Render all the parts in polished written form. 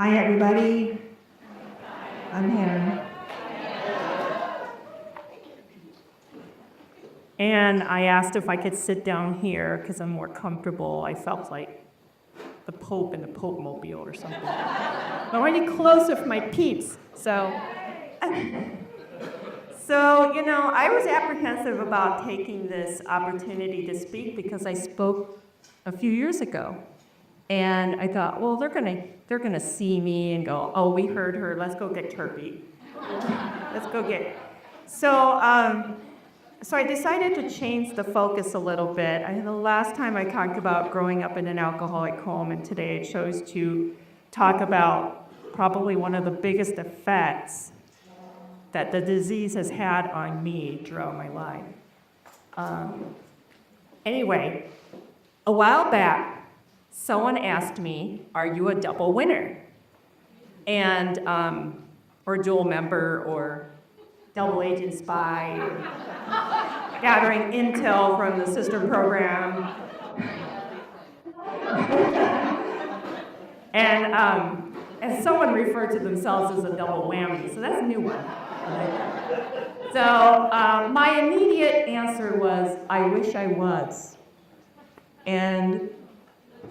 Hi, everybody. I'm Hannah. And I asked if I could sit down here because I'm more comfortable. I felt like the Pope in the Pope Mobile or something. I want to get closer for my peeps. So, I was apprehensive about taking this opportunity to speak because I spoke a few years ago. And I thought, well, they're gonna see me and go, oh, we heard her, let's go get Turpy. Let's go get. So I decided to change the focus a little bit. The last time I talked about growing up in an alcoholic home, and today I chose to talk about probably one of the biggest effects that the disease has had on me throughout my life. Anyway, a while back, someone asked me, are you a double winner? And, or dual member, or double agent spy, or gathering intel from the sister program. And someone referred to themselves as a double whammy, so that's a new one. So my immediate answer was, I wish I was. And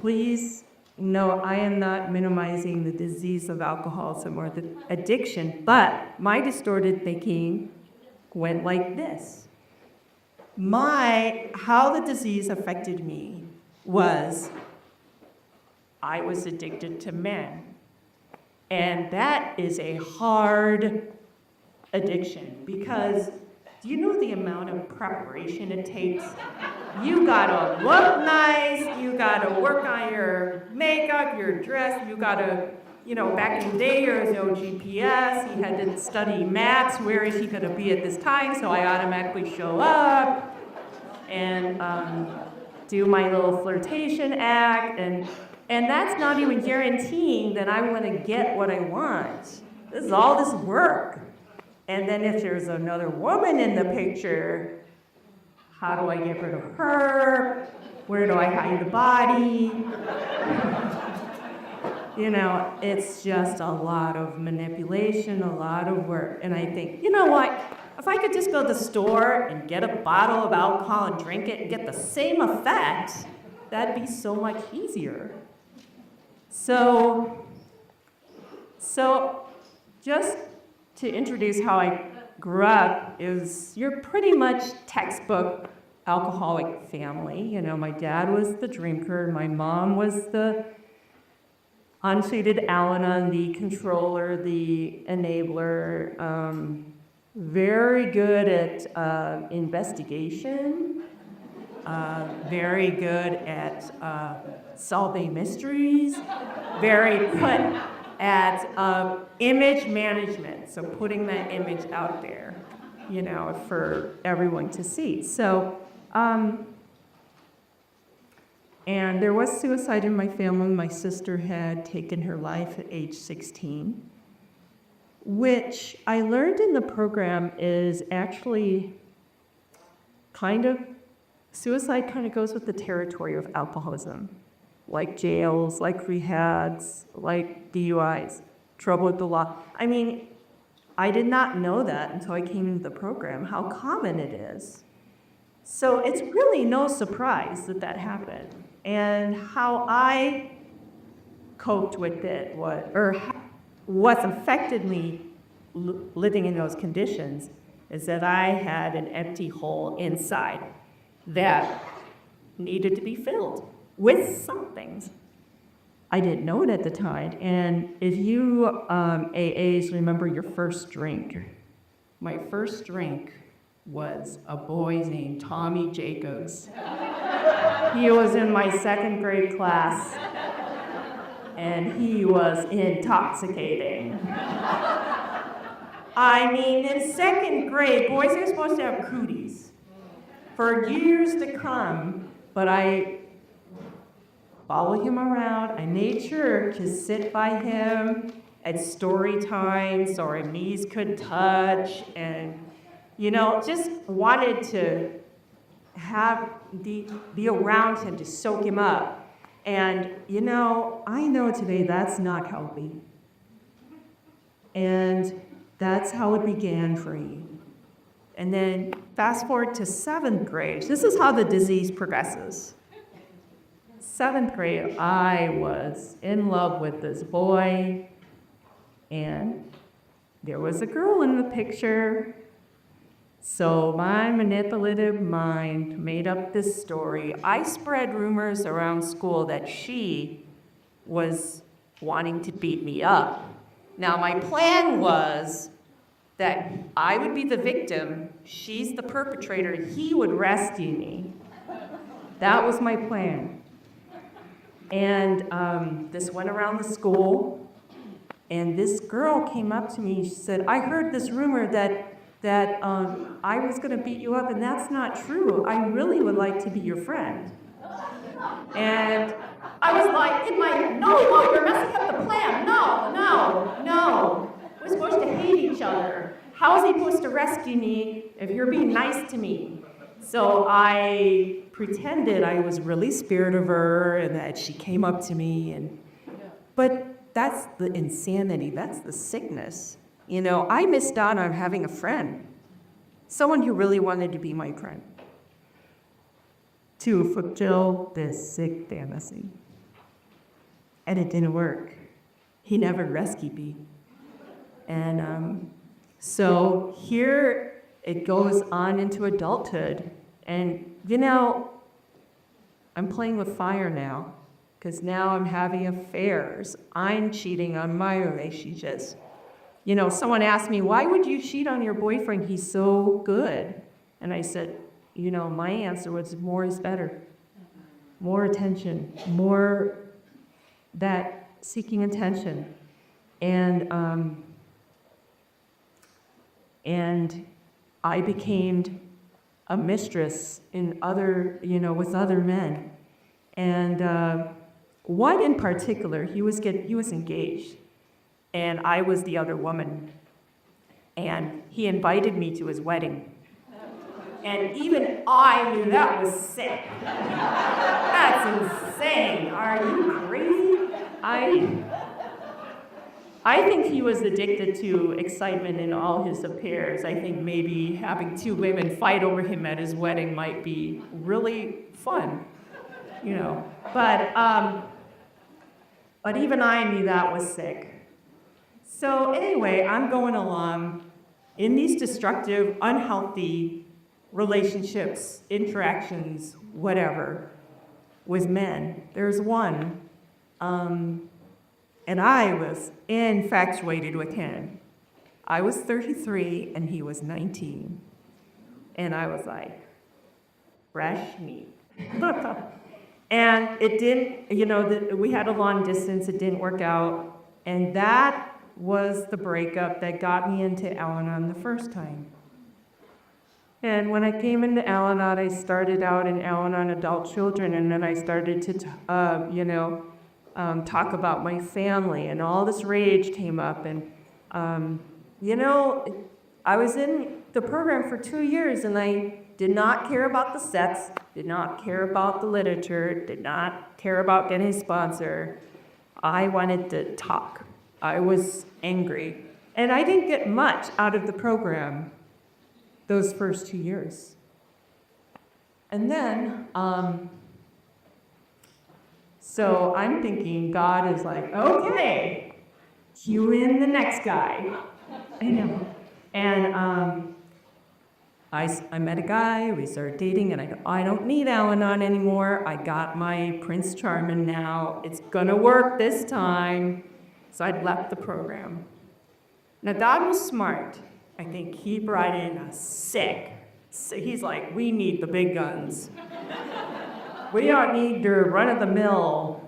please know I am not minimizing the disease of alcoholism or the addiction, but my distorted thinking went like this. How the disease affected me was I was addicted to men. And that is a hard addiction because do you know the amount of preparation it takes? You gotta look nice, you gotta work on your makeup, your dress, you gotta, back in the day there was no GPS, he had to study maps, where is he gonna be at this time, so I automatically show up and do my little flirtation act, and that's not even guaranteeing that I'm gonna get what I want. This is all this work. And then if there's another woman in the picture, how do I get rid of her? Where do I hide the body? It's just a lot of manipulation, a lot of work. And I think, you know what? If I could just go to the store and get a bottle of alcohol and drink it and get the same effect, that'd be so much easier. So just to introduce how I grew up is you're pretty much textbook alcoholic family. My dad was the drinker, my mom was the untreated Al-Anon, the controller, the enabler, very good at investigation, very good at solving mysteries, very put at image management, so putting that image out there, for everyone to see. So, and there was suicide in my family. My sister had taken her life at age 16, which I learned in the program is actually suicide kind of goes with the territory of alcoholism. Like jails, like rehabs, like DUIs, trouble with the law. I did not know that until I came into the program, how common it is. So it's really no surprise that happened. And how I coped with it, what affected me living in those conditions, is that I had an empty hole inside that needed to be filled with something. I didn't know it at the time. And if you AAs remember your first drink, my first drink was a boy named Tommy Jacobs. He was in my second grade class, and he was intoxicating. In second grade, boys are supposed to have cooties for years to come, but I followed him around. I made sure to sit by him at story time so our knees could touch, and just wanted to be around him to soak him up. And I know today that's not healthy. And that's how it began for me. And then fast forward to 7th grade. This is how the disease progresses. 7th grade, I was in love with this boy, and there was a girl in the picture. So my manipulative mind made up this story. I spread rumors around school that she was wanting to beat me up. Now, my plan was that I would be the victim, she's the perpetrator, he would rescue me. That was my plan. And this went around the school, and this girl came up to me. She said, I heard this rumor that I was going to beat you up, and that's not true. I really would like to be your friend. And I was like, no, you're messing up the plan. No. We're supposed to hate each other. How is he supposed to rescue me if you're being nice to me? So I pretended I was really scared of her and that she came up to me. But that's the insanity. That's the sickness. You know, I missed out on having a friend, someone who really wanted to be my friend, to fulfill this sick fantasy. And it didn't work. He never rescued me. And so here it goes on into adulthood. And, you know, I'm playing with fire now, because now I'm having affairs. I'm cheating on my relationships. You know, someone asked me, why would you cheat on your boyfriend? He's so good. And I said, you know, my answer was more is better. More attention, more that seeking attention. And I became a mistress in other, you know, with other men. And one in particular, he was engaged. And I was the other woman. And he invited me to his wedding. And even I knew that was sick. That's insane. Are you crazy? I think he was addicted to excitement in all his affairs. I think maybe having two women fight over him at his wedding might be really fun, you know. But even I knew that was sick. So anyway, I'm going along in these destructive, unhealthy relationships, interactions, whatever, with men. There's one, and I was infatuated with him. I was 33 and he was 19. And I was like, fresh meat. And it didn't, you know, we had a long distance, it didn't work out. And that was the breakup that got me into Al-Anon the first time. And when I came into Al-Anon, I started out in Al-Anon adult children, and then I started to, talk about my family, and all this rage came up. And, I was in the program for 2 years, and I did not care about the sets, did not care about the literature, did not care about getting a sponsor. I wanted to talk. I was angry. And I didn't get much out of the program those first 2 years. And then, so I'm thinking God is like, okay, cue in the next guy. I know. And I met a guy, we started dating, and I don't need Al-Anon anymore. I got my Prince Charming now. It's gonna work this time. So I'd left the program. Now, God was smart. I think he brought in a sick. So he's like, we need the big guns. We don't need your run-of-the-mill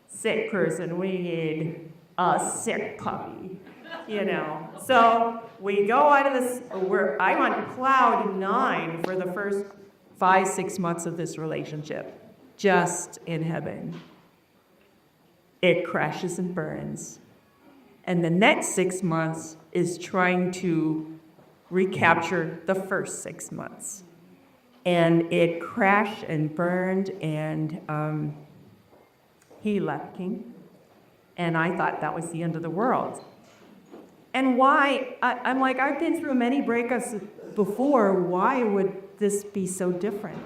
sick person. We need a sick puppy, you know. So we go out of this, I'm on cloud 9 for the first 5-6 months of this relationship, just in heaven. It crashes and burns. And the next 6 months is trying to recapture the first 6 months. And it crashed and burned, and he left me. And I thought that was the end of the world. And why, I'm like, I've been through many breakups before. Why would this be so different?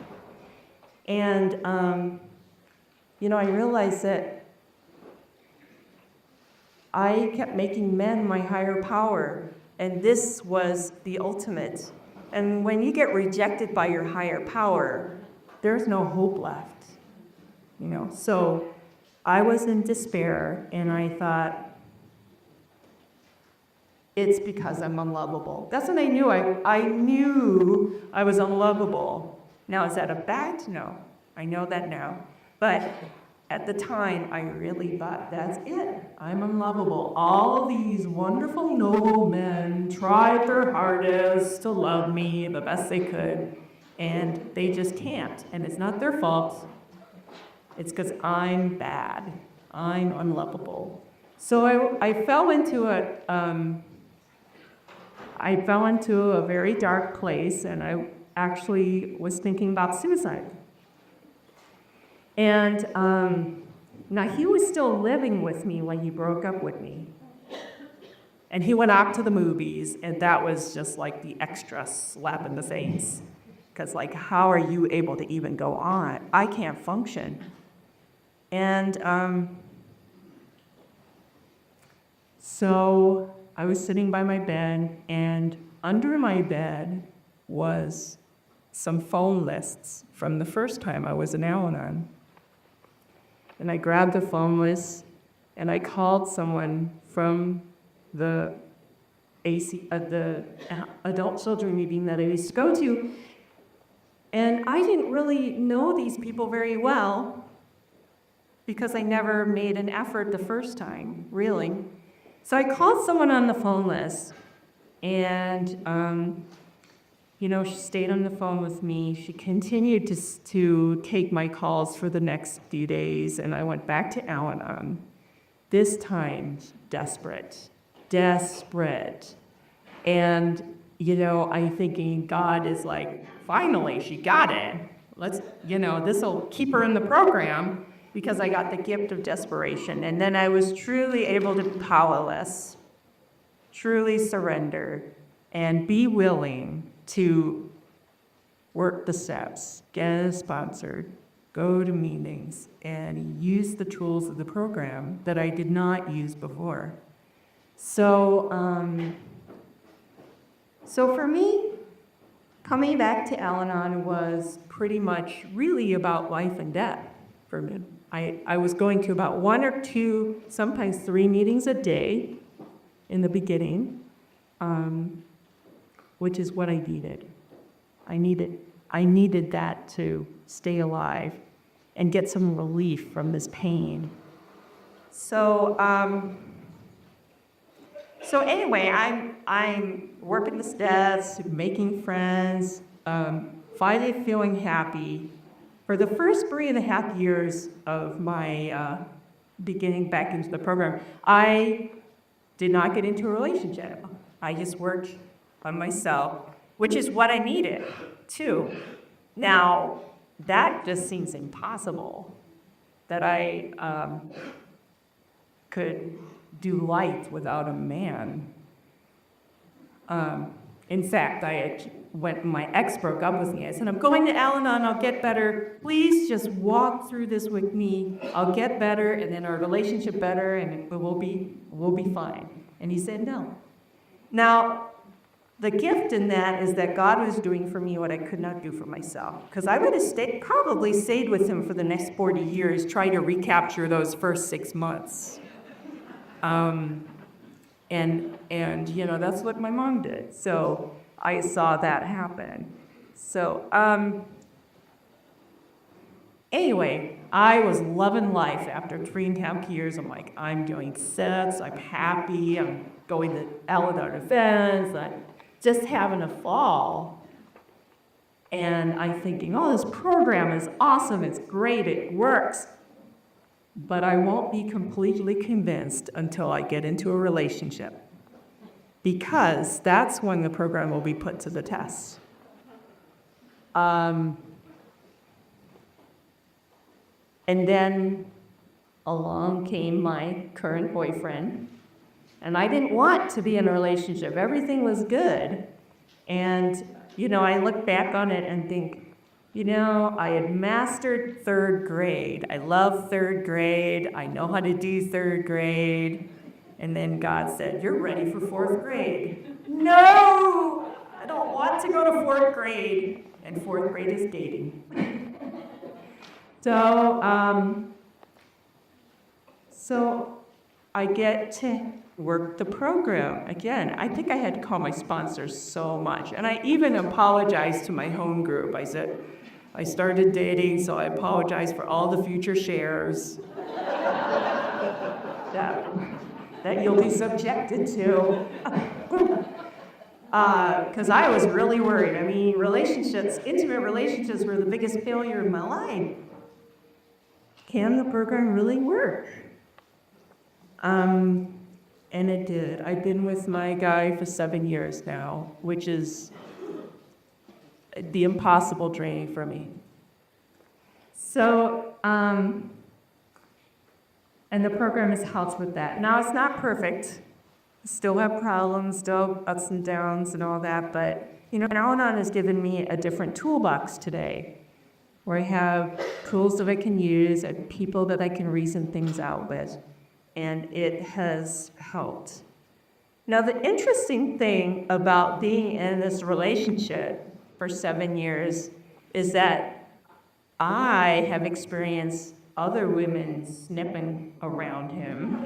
And, I realized that I kept making men my higher power, and this was the ultimate. And when you get rejected by your higher power, there's no hope left, So I was in despair, and I thought, it's because I'm unlovable. That's when I knew I knew I was unlovable. Now, is that a fact? No. I know that now. But at the time, I really thought, that's it. I'm unlovable. All these wonderful, noble men tried their hardest to love me the best they could, and they just can't. And it's not their fault. It's because I'm bad. I'm unlovable. So I fell into a very dark place, and I actually was thinking about suicide. And now he was still living with me when he broke up with me. And he went out to the movies, and that was just like the extra slap in the face. Because, how are you able to even go on? I can't function. And so I was sitting by my bed, and under my bed was some phone lists from the first time I was in Al-Anon. And I grabbed the phone list, and I called someone from the adult children meeting that I used to go to. And I didn't really know these people very well because I never made an effort the first time, really. So I called someone on the phone list, and she stayed on the phone with me. She continued to take my calls for the next few days, and I went back to Al-Anon. This time, desperate. And, I'm thinking God is like, finally, she got it. This will keep her in the program, because I got the gift of desperation. And then I was truly able to be powerless, truly surrender, and be willing to work the steps, get it sponsored, go to meetings, and use the tools of the program that I did not use before. So for me, coming back to Al-Anon was pretty much really about life and death for me. I was going to about 1 or 2, sometimes 3 meetings a day in the beginning, which is what I needed. I needed that to stay alive and get some relief from this pain. So anyway, I'm working the steps, making friends, finally feeling happy. For the first 3.5 years of my beginning back into the program, I did not get into a relationship. I just worked on myself, which is what I needed, too. Now, that just seems impossible, that I could do life without a man. In fact, when my ex broke up with me, I said, I'm going to Al-Anon, I'll get better. Please just walk through this with me. I'll get better, and then our relationship better, and we'll be fine. And he said no. Now, the gift in that is that God was doing for me what I could not do for myself. Because I would have probably stayed with him for the next 40 years, trying to recapture those first 6 months. And that's what my mom did. So I saw that happen. So anyway, I was loving life after 3.5 years. I'm like, I'm doing sets, I'm happy, I'm going to Al-Anon events, I'm just having a fall. And I'm thinking, oh, this program is awesome, it's great, it works. But I won't be completely convinced until I get into a relationship, because that's when the program will be put to the test. And then along came my current boyfriend, And I didn't want to be in a relationship. Everything was good. And, I look back on it and think, I had mastered third grade. I love third grade. I know how to do third grade. And then God said, you're ready for fourth grade. No! I don't want to go to fourth grade. And fourth grade is dating. So I get to work the program. Again, I think I had to call my sponsors so much. And I even apologized to my home group. I said, I started dating, so I apologize for all the future shares that you'll be subjected to. Because I was really worried. I mean, intimate relationships were the biggest failure of my life. Can the program really work? And it did. I've been with my guy for 7 years now, which is the impossible dream for me. So, and the program has helped with that. Now, it's not perfect. Still have problems, still ups and downs and all that, but, Al-Anon has given me a different toolbox today, where I have tools that I can use and people that I can reason things out with. And it has helped. Now, the interesting thing about being in this relationship for 7 years is that I have experienced other women snipping around him.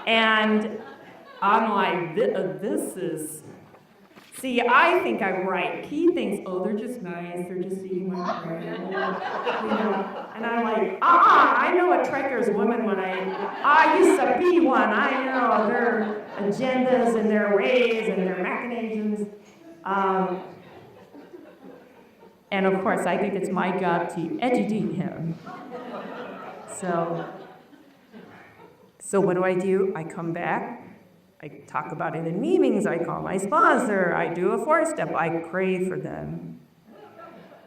And I'm like, this is... See, I think I'm right. He thinks, they're just nice. They're just eating my friend. And I'm like, I know a trekkers woman when I used to be one. I know their agendas and their ways and their machinations. And of course, I think it's my job to educate him. So what do? I come back. I talk about it in meetings, I call my sponsor, I do a 4-step, I pray for them.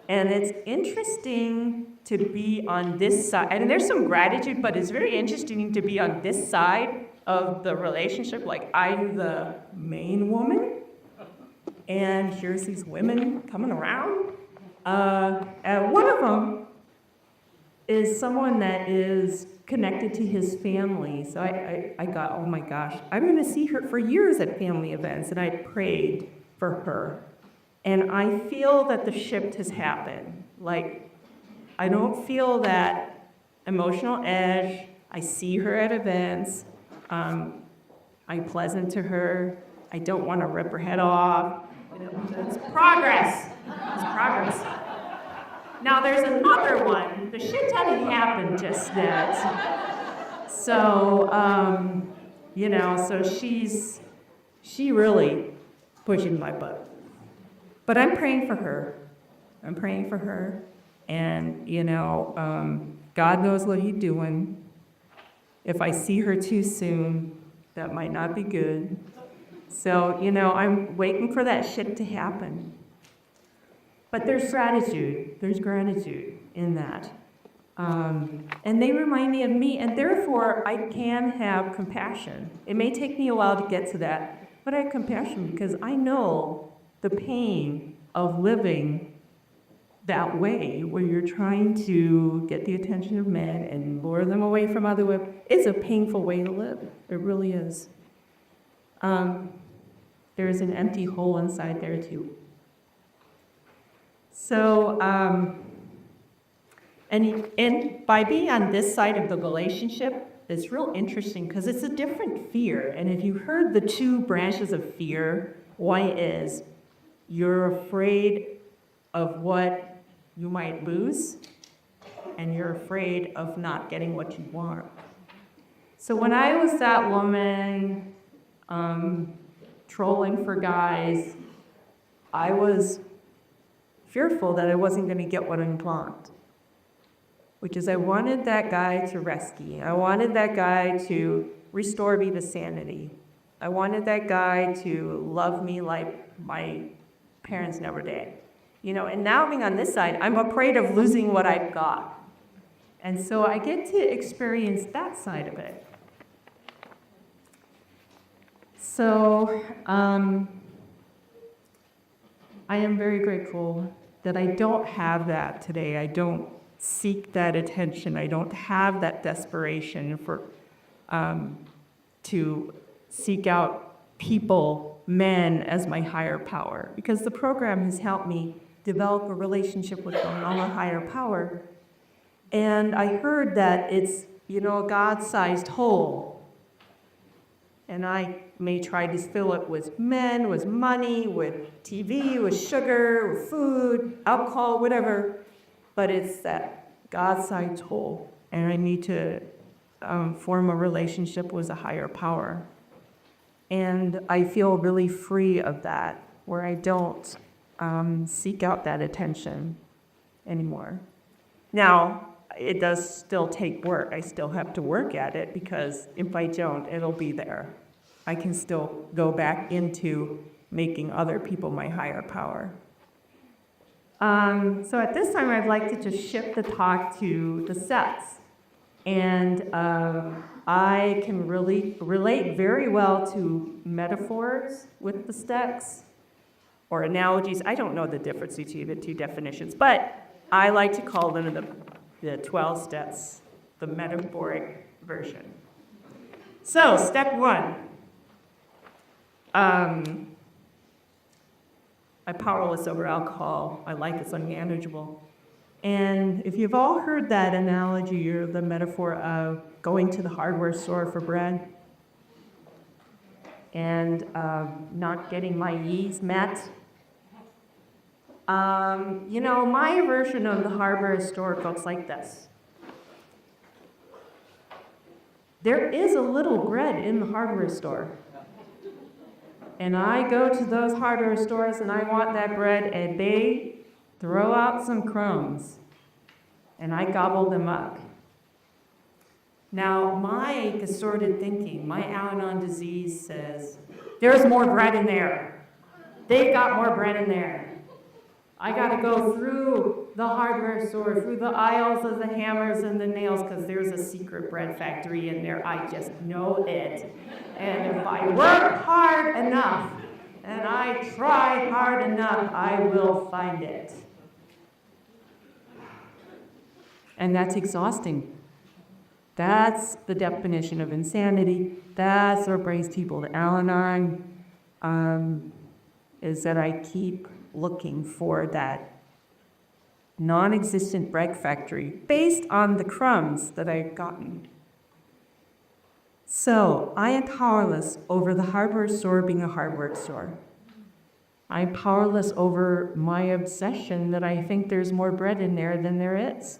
And it's interesting to be on this side, and there's some gratitude, but it's very interesting to be on this side of the relationship, like I'm the main woman, and here's these women coming around. And one of them is someone that is connected to his family. So I got, oh my gosh, I'm going to see her for years at family events, and I prayed for her. And I feel that the shift has happened. Like, I don't feel that emotional edge. I see her at events. I'm pleasant to her. I don't want to rip her head off. It's progress. It's progress. Now, there's another one. The shit hadn't happened just yet. So, so she really pushing my butt. But I'm praying for her. And, God knows what he's doing. If I see her too soon, that might not be good. So, I'm waiting for that shit to happen. But there's gratitude in that. And they remind me of me, and therefore I can have compassion. It may take me a while to get to that, but I have compassion because I know the pain of living that way, where you're trying to get the attention of men and lure them away from other women. It's a painful way to live. It really is. There's an empty hole inside there too. So, and by being on this side of the relationship, it's real interesting because it's a different fear. And if you heard the two branches of fear, one is you're afraid of what you might lose, and you're afraid of not getting what you want. So when I was that woman trolling for guys, I was fearful that I wasn't going to get what I want, which is I wanted that guy to rescue me. I wanted that guy to restore me to sanity. I wanted that guy to love me like my parents never did. And now being on this side, I'm afraid of losing what I've got. And so I get to experience that side of it. So, I am very grateful that I don't have that today. I don't seek that attention. I don't have that desperation to seek out people, men, as my higher power, because the program has helped me develop a relationship with my higher power. And I heard that it's, a God-sized hole. And I may try to fill it with men, with money, with TV, with sugar, with food, alcohol, whatever. But it's that God-sized hole. And I need to form a relationship with a higher power. And I feel really free of that, where I don't seek out that attention anymore. Now, it does still take work. I still have to work at it, because if I don't, it'll be there. I can still go back into making other people my higher power. So at this time, I'd like to just shift the talk to the sets. And I can really relate very well to metaphors with the steps or analogies. I don't know the difference between the two definitions, but I like to call them the 12 steps, the metaphoric version. So, step 1. I'm powerless over alcohol. My life is unmanageable. And if you've all heard that analogy or the metaphor of going to the hardware store for bread and not getting my needs met, my version of the hardware store goes like this. There is a little bread in the hardware store. And I go to those hardware stores and I want that bread, and they throw out some crumbs, and I gobble them up. Now, my distorted thinking, my Al-Anon disease says, there's more bread in there. They've got more bread in there. I got to go through the hardware store, through the aisles of the hammers and the nails, because there's a secret bread factory in there. I just know it. And if I work hard enough, and I try hard enough, I will find it. And that's exhausting. That's the definition of insanity. That's what brings people to Al-Anon, is that I keep looking for that non-existent bread factory based on the crumbs that I've gotten. So I am powerless over the hardware store being a hardware store. I'm powerless over my obsession that I think there's more bread in there than there is.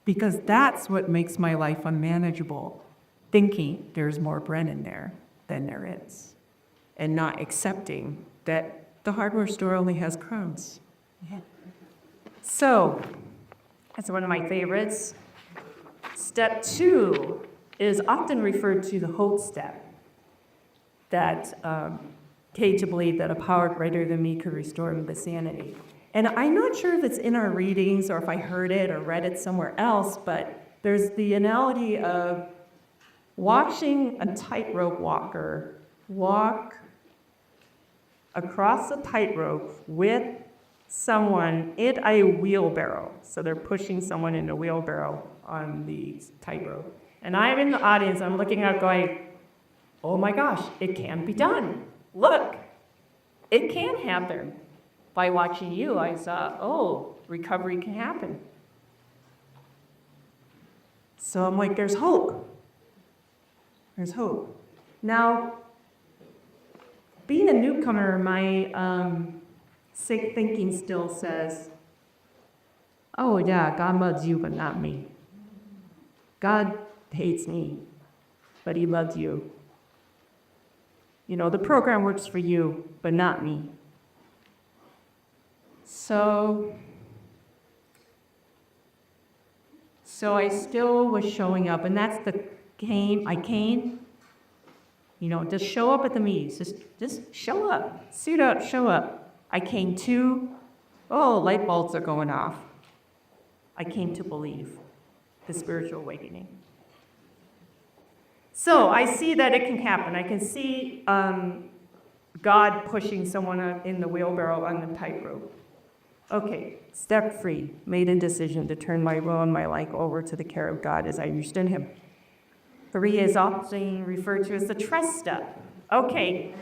Because that's what makes my life unmanageable, thinking there's more bread in there than there is, and not accepting that the hardware store only has crumbs. Yeah. So, that's one of my favorites. Step 2 is often referred to the hope step, that came to believe that a power greater than me could restore me to sanity. And I'm not sure if it's in our readings or if I heard it or read it somewhere else, but there's the analogy of watching a tightrope walker walk across a tightrope with someone in a wheelbarrow. So they're pushing someone in a wheelbarrow on the tightrope. And I'm in the audience, I'm looking out going, oh my gosh, it can be done. Look, it can happen. By watching you, I saw, oh, recovery can happen. So I'm like, there's hope. There's hope. Now, being a newcomer, my sick thinking still says, oh yeah, God loves you, but not me. God hates me, but he loves you. The program works for you, but not me. So I still was showing up, and that's the I came, just show up at the meetings, just show up, suit up, show up. I came to, light bulbs are going off. I came to believe, the spiritual awakening. So I see that it can happen. I can see God pushing someone in the wheelbarrow on the tightrope. Okay, step 3, made a decision to turn my will and my life over to the care of God as I understand Him. 3 is often referred to as the trust step. Okay,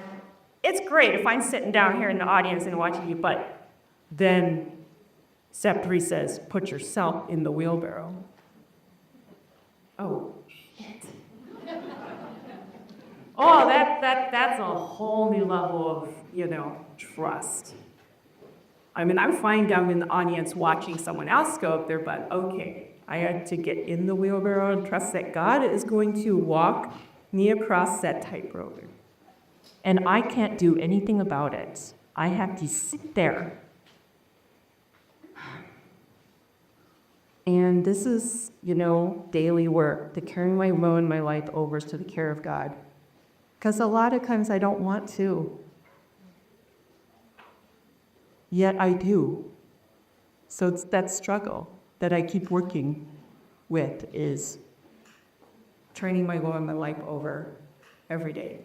it's great if I'm sitting down here in the audience and watching you, but then step 3 says, put yourself in the wheelbarrow. Oh, shit. Oh, that's a whole new level of, trust. I mean, I'm fine down in the audience watching someone else go up there, but okay, I had to get in the wheelbarrow and trust that God is going to walk me across that tightrope. And I can't do anything about it. I have to sit there. And this is, daily work, to carry my will and my life over to the care of God. Because a lot of times I don't want to. Yet I do. So it's that struggle that I keep working with is turning my will and my life over every day.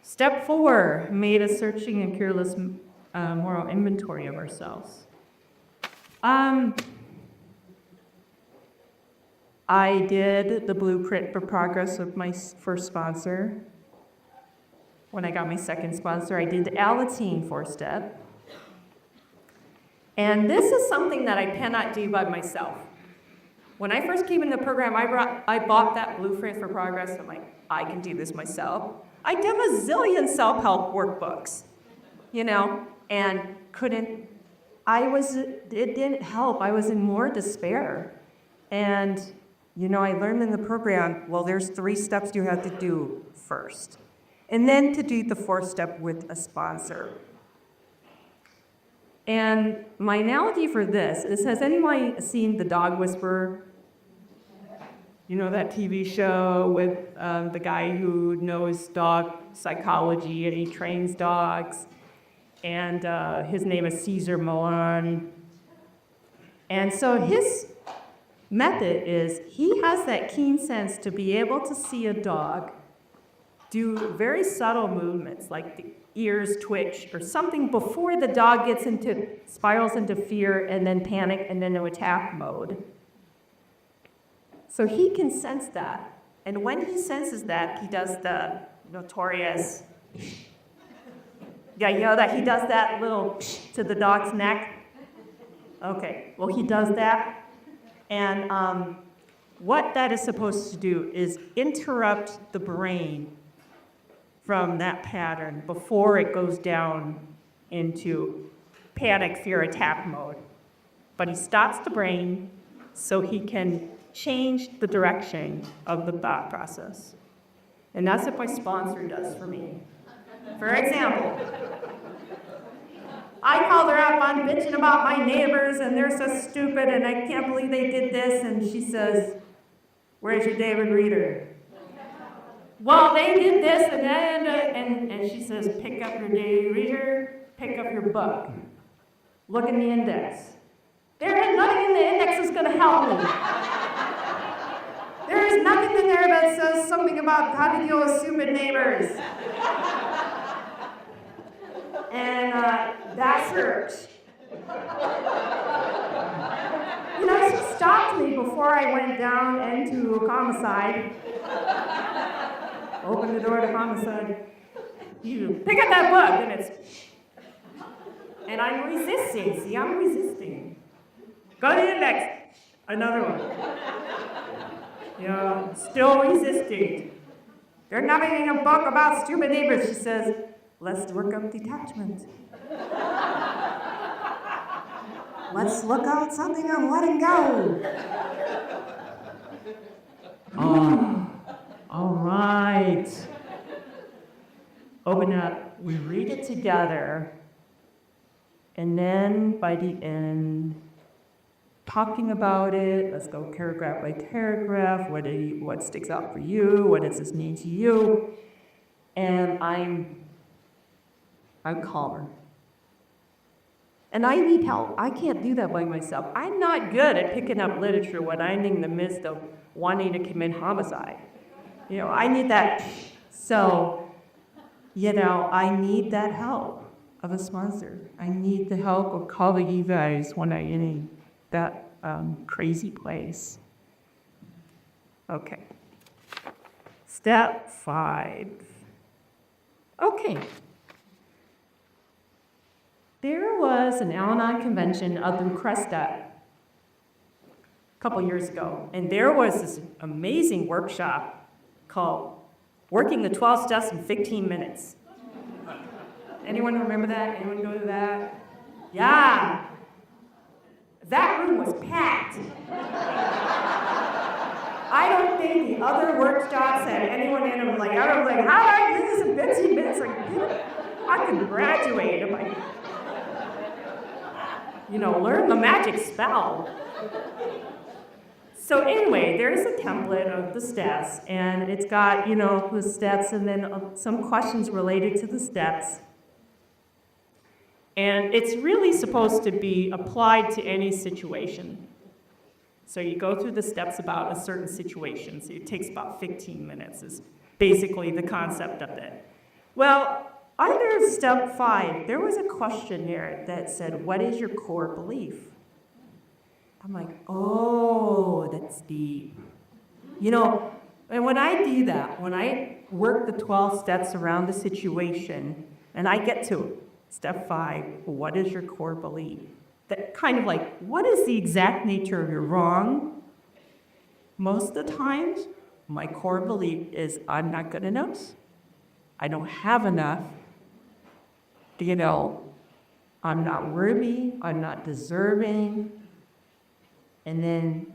Step 4, made a searching and careless moral inventory of ourselves. I did the blueprint for progress with my first sponsor. When I got my second sponsor, I did the Alcothon 4-step. And this is something that I cannot do by myself. When I first came in the program, I bought that blueprint for progress. I'm like, I can do this myself. I did a zillion self-help workbooks, and couldn't. It didn't help. I was in more despair. And, I learned in the program, well, there's 3 steps you have to do first. And then to do the 4th step with a sponsor. And my analogy for this is, has anyone seen The Dog Whisperer? That TV show with the guy who knows dog psychology and he trains dogs. And his name is Cesar Millan. And so his method is he has that keen sense to be able to see a dog do very subtle movements, like the ears twitch or something before the dog spirals into fear and then panic and then into attack mode. So he can sense that. And when he senses that, he does the notorious, that he does that little to the dog's neck. Okay, well, he does that. And what that is supposed to do is interrupt the brain from that pattern before it goes down into panic, fear, attack mode. But he stops the brain so he can change the direction of the thought process. And that's what my sponsor does for me. For example, I called her up on bitching about my neighbors and they're so stupid and I can't believe they did this. And she says, where's your David Reader? Well, they did this and that, and she says, pick up your David Reader, pick up your book. Look in the index. There is nothing in the index that's going to help me. There is nothing in there that says something about how to deal with stupid neighbors. And that hurt. She stopped me before I went down into homicide. Open the door to homicide. You pick up that book, and I'm resisting. See, I'm resisting. Go to the index. Another one. Still resisting. There's nothing in a book about stupid neighbors. She says, let's work up detachment. Let's look out something I'm letting go. All right. Open up. We read it together. And then by the end, talking about it, let's go paragraph by paragraph. What sticks out for you? What does this mean to you? And I'm calmer. And I need help. I can't do that by myself. I'm not good at picking up literature when I'm in the midst of wanting to commit homicide. I need that. So, I need that help of a sponsor. I need the help of calling you guys when I'm in that crazy place. Okay. Step 5. Okay. There was an Al-Anon convention up in Cresta a couple years ago, and there was this amazing workshop called Working the 12 Steps in 15 Minutes. Anyone remember that? Anyone go to that? Yeah. That room was packed. I don't think the other workshops had anyone in them. I was like, how do I do this in 15 minutes? I could graduate if I, learn the magic spell. So anyway, there's a template of the steps, and it's got, the steps and then some questions related to the steps. And it's really supposed to be applied to any situation. So you go through the steps about a certain situation. So it takes about 15 minutes is basically the concept of it. Well, under step 5, there was a question there that said, what is your core belief? I'm like, oh, that's deep. And when I do that, when I work the 12 steps around the situation, and I get to step 5, what is your core belief? That kind of what is the exact nature of your wrong? Most of the times, my core belief is I'm not good enough. I don't have enough. I'm not worthy. I'm not deserving. And then,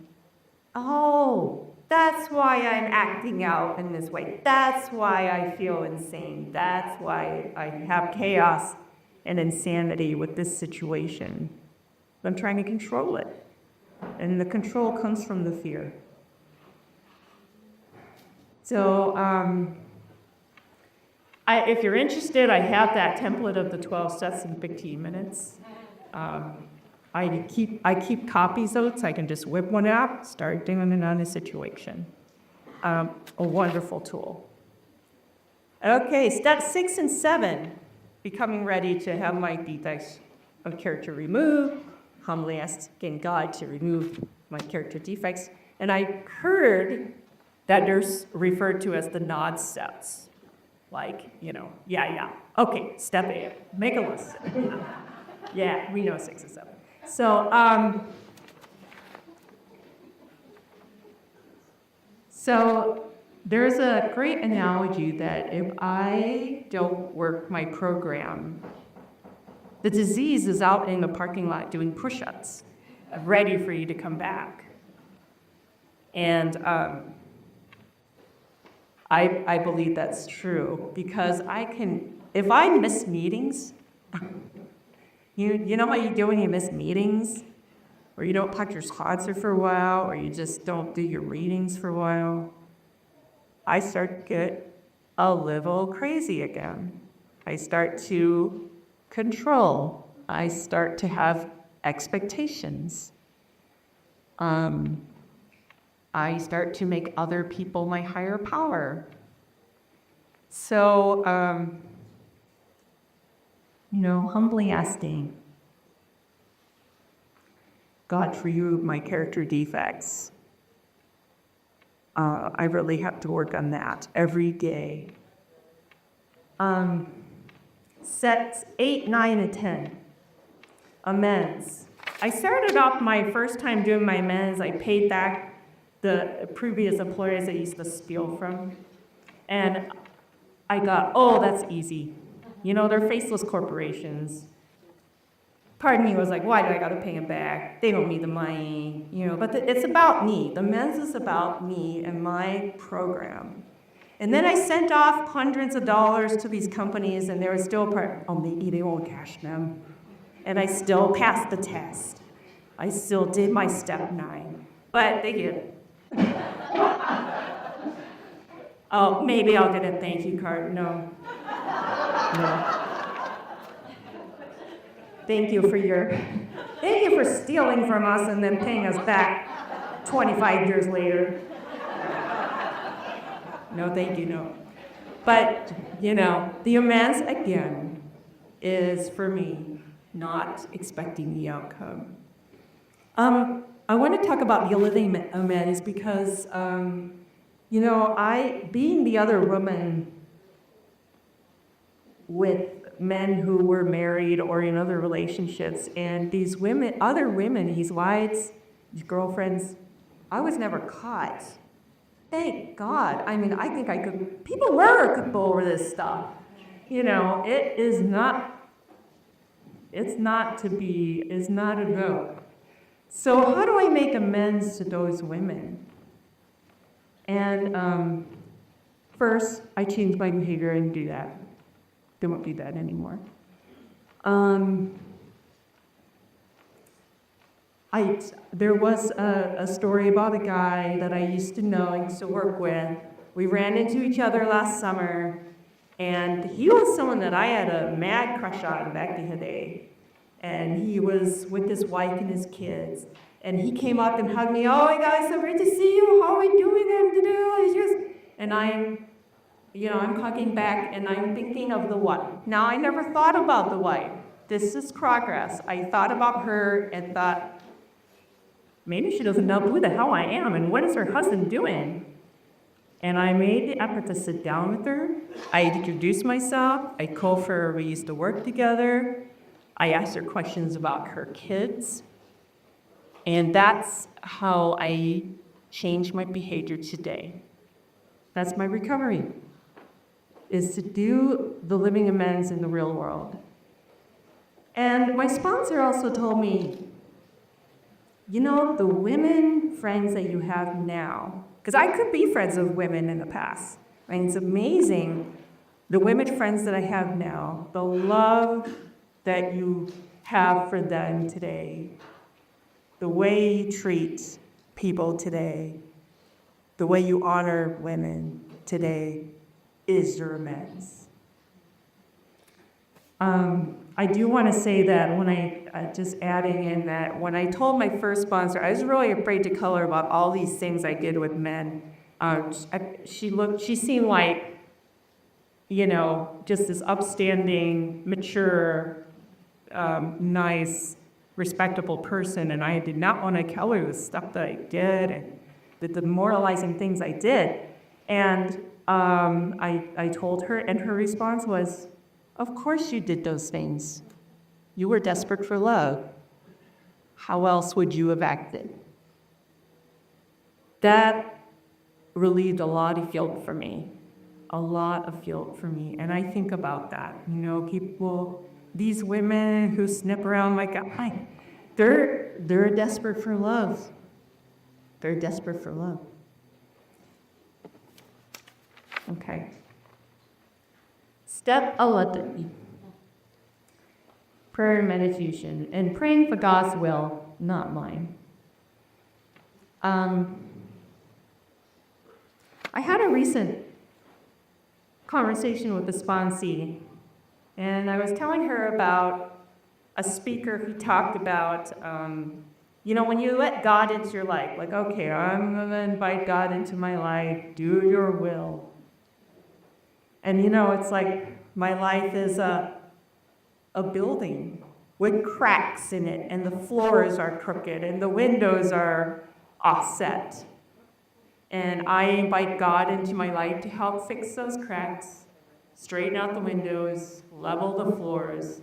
that's why I'm acting out in this way. That's why I feel insane. That's why I have chaos and insanity with this situation. I'm trying to control it. And the control comes from the fear. So, if you're interested, I have that template of the 12 steps in 15 minutes. I keep copies of it, so I can just whip one out, start doing it on a situation. A wonderful tool. Okay, step 6 and 7, becoming ready to have my defects of character removed, humbly asking God to remove my character defects. And I heard that they're referred to as the nod steps. Yeah. Okay, step 8, make a list. Yeah, we know 6 and 7. So there's a great analogy that if I don't work my program, the disease is out in the parking lot doing push-ups, ready for you to come back. And I believe that's true because if I miss meetings, you know what you do when you miss meetings? Or you don't pack your sponsor for a while, or you just don't do your readings for a while? I start to get a little crazy again. I start to control. I start to have expectations. I start to make other people my higher power. So, humbly asking God to remove my character defects. I really have to work on that every day. Sets 8, 9, and 10. Amends. I started off my first time doing my amends. I paid back the previous employers I used to steal from. And I got, that's easy. They're faceless corporations. Part of me was like, why do I got to pay them back? They don't need the money, But it's about me. The amends is about me and my program. And then I sent off hundreds of dollars to these companies, and they were still maybe they won't cash them. And I still passed the test. I still did my step 9, but they did. Maybe I'll get a thank you card. No. Thank you for stealing from us and then paying us back 25 years later. No, thank you, no. But, the amends, again, is, for me, not expecting the outcome. I want to talk about the living amends because, being the other woman with men who were married or in other relationships, and these women, other women, these wives, these girlfriends, I was never caught. Thank God. I mean, I think people were comfortable over this stuff. It's not a no. So how do I make amends to those women? And first, I changed my behavior and do that. Don't do that anymore. There was a story about a guy that I used to know and used to work with. We ran into each other last summer, and he was someone that I had a mad crush on back in the day. And he was with his wife and his kids. And he came up and hugged me. Oh, guys, so great to see you. How are we doing? And I'm hugging back, and I'm thinking of the wife. Now, I never thought about the wife. This is progress. I thought about her and thought, maybe she doesn't know who the hell I am, and what is her husband doing? And I made the effort to sit down with her. I introduced myself. I called her. We used to work together. I asked her questions about her kids. And that's how I changed my behavior today. That's my recovery, is to do the living amends in the real world. And my sponsor also told me, the women friends that you have now, because I could be friends with women in the past. It's amazing, the women friends that I have now, the love that you have for them today, the way you treat people today, the way you honor women today is your amends. I do want to say that just adding in that when I told my first sponsor, I was really afraid to tell her about all these things I did with men. She seemed like, just this upstanding, mature, nice, respectable person, and I did not want to tell her the stuff that I did and the demoralizing things I did. And I told her, and her response was, of course you did those things. You were desperate for love. How else would you have acted? That relieved a lot of guilt for me. And I think about that. People, these women who snip around my guy, they're desperate for love. They're desperate for love. Okay. Step 11. Prayer and meditation, and praying for God's will, not mine. I had a recent conversation with a sponsee, and I was telling her about a speaker who talked about, when you let God into your life, like, okay, I'm going to invite God into my life, do your will. And it's like my life is a building with cracks in it, and the floors are crooked, and the windows are offset. And I invite God into my life to help fix those cracks, straighten out the windows, level the floors.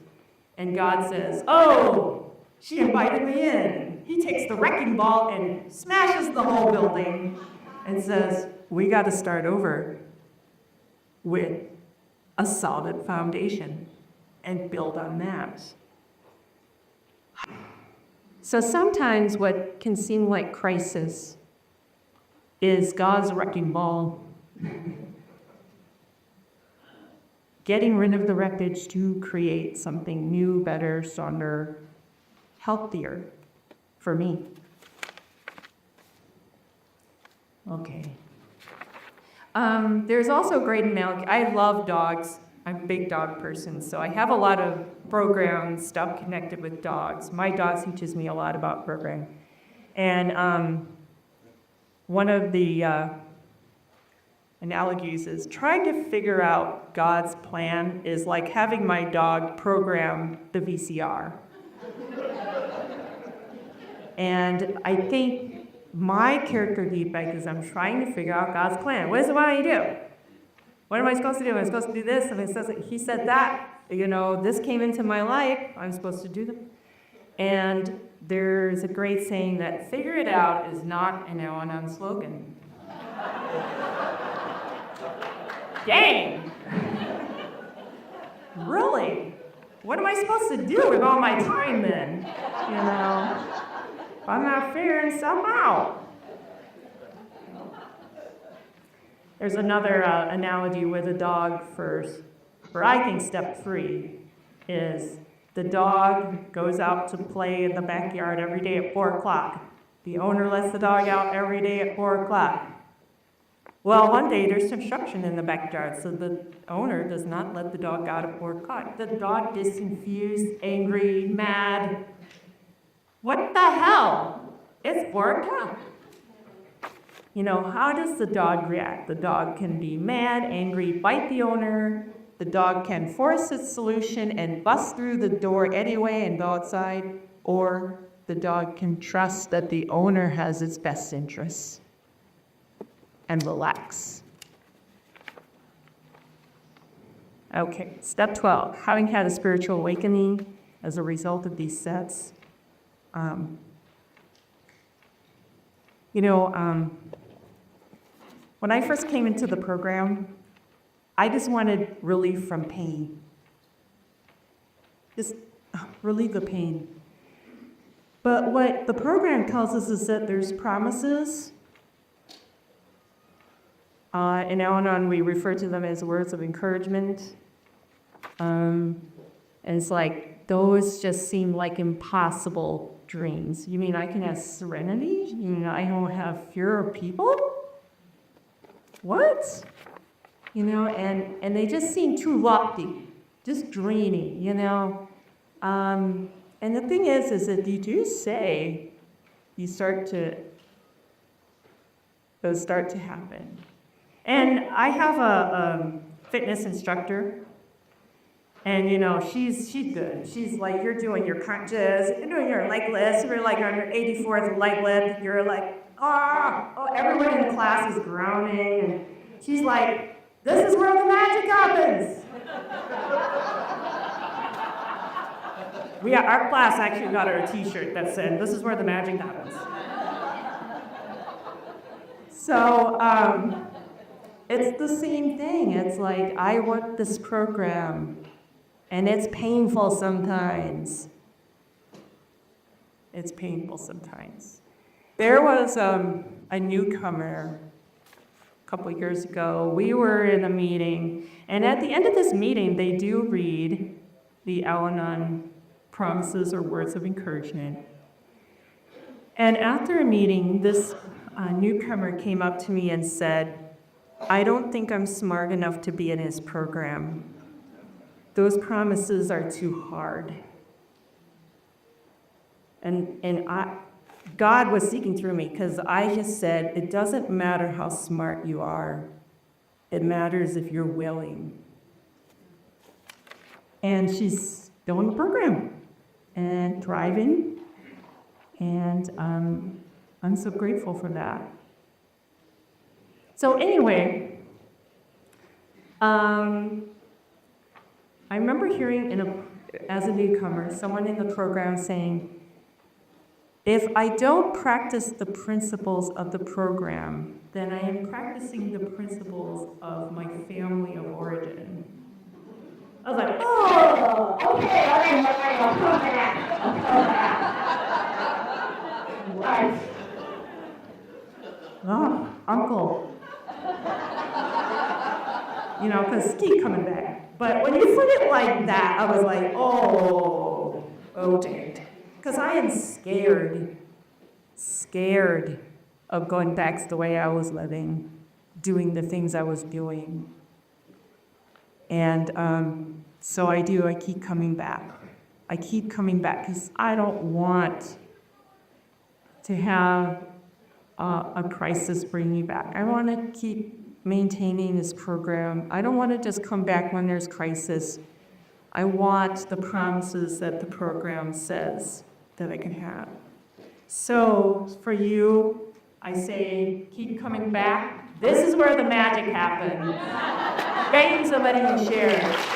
And God says, oh, she invited me in. He takes the wrecking ball and smashes the whole building and says, we got to start over with a solid foundation and build on that. So sometimes what can seem like crisis is God's wrecking ball, getting rid of the wreckage to create something new, better, stronger, healthier for me. Okay. There's also great analogy. I love dogs. I'm a big dog person, so I have a lot of program stuff connected with dogs. My dog teaches me a lot about programming. And one of the analogies is trying to figure out God's plan is like having my dog program the VCR. And I think my character defect is I'm trying to figure out God's plan. What does it want me to do? What am I supposed to do? Am I supposed to do this? And he said that. This came into my life. I'm supposed to do them. And there's a great saying that figure it out is not an Al-Anon slogan. Dang! Really? What am I supposed to do with all my time then? If I'm not figuring something out. There's another analogy with a dog for I think step 3 is the dog goes out to play in the backyard every day at 4 o'clock. The owner lets the dog out every day at 4 o'clock. Well, one day there's construction in the backyard, so the owner does not let the dog out at 4 o'clock. The dog is confused, angry, mad. What the hell? It's 4 o'clock. How does the dog react? The dog can be mad, angry, bite the owner. The dog can force its solution and bust through the door anyway and go outside. Or the dog can trust that the owner has its best interests and relax. Okay, step 12, having had a spiritual awakening as a result of these sets. When I first came into the program, I just wanted relief from pain. Just relieve the pain. But what the program tells us is that there's promises. In Al-Anon, we refer to them as words of encouragement. And it's like, those just seem like impossible dreams. You mean I can have serenity? You mean I don't have fear of people? What? And they just seem too lofty, just dreamy, And the thing is that you do say, those start to happen. And I have a fitness instructor, and she's good. She's like, you're doing your crunches, you're doing your leg lifts, you're like on your 84th leg lift, you're like, everyone in the class is groaning, and she's like, this is where the magic happens. Our class actually got her a t-shirt that said, this is where the magic happens. So, it's the same thing. It's like, I work this program, and it's painful sometimes. It's painful sometimes. There was a newcomer a couple years ago. We were in a meeting, and at the end of this meeting, they do read the Al-Anon promises or words of encouragement. And after a meeting, this newcomer came up to me and said, I don't think I'm smart enough to be in his program. Those promises are too hard. And God was speaking through me, because I just said, it doesn't matter how smart you are. It matters if you're willing. And she's still in the program and thriving. And I'm so grateful for that. So anyway, I remember hearing as a newcomer, someone in the program saying, if I don't practice the principles of the program, then I am practicing the principles of my family of origin. I was like, oh, okay, all right, I'll come back. Right. Oh, uncle. Because keep coming back. But when you put it like that, I was like, oh, dang. Because I am scared of going back to the way I was living, doing the things I was doing. And so I keep coming back. I keep coming back because I don't want to have a crisis bring me back. I want to keep maintaining this program. I don't want to just come back when there's crisis. I want the promises that the program says that I can have. So for you, I say, keep coming back. This is where the magic happens. Thank you so much for sharing.